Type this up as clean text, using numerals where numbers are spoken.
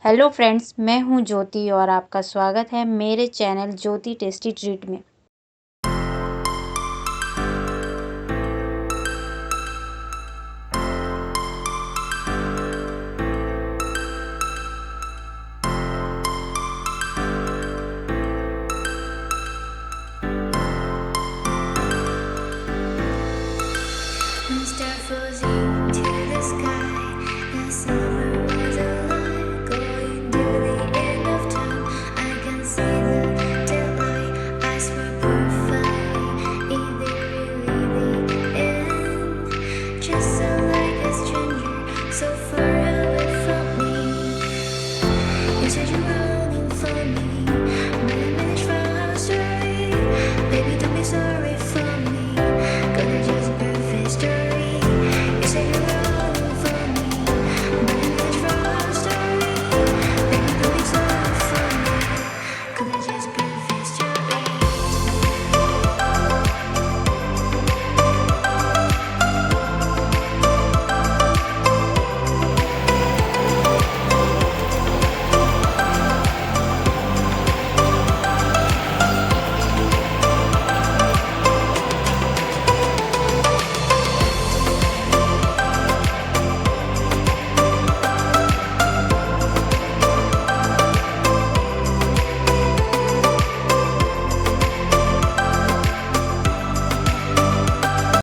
Hello friends, मैं हूं ज्योति और आपका स्वागत है मेरे चैनल ज्योति टेस्टी ट्रीट में। So far away from me, you said you were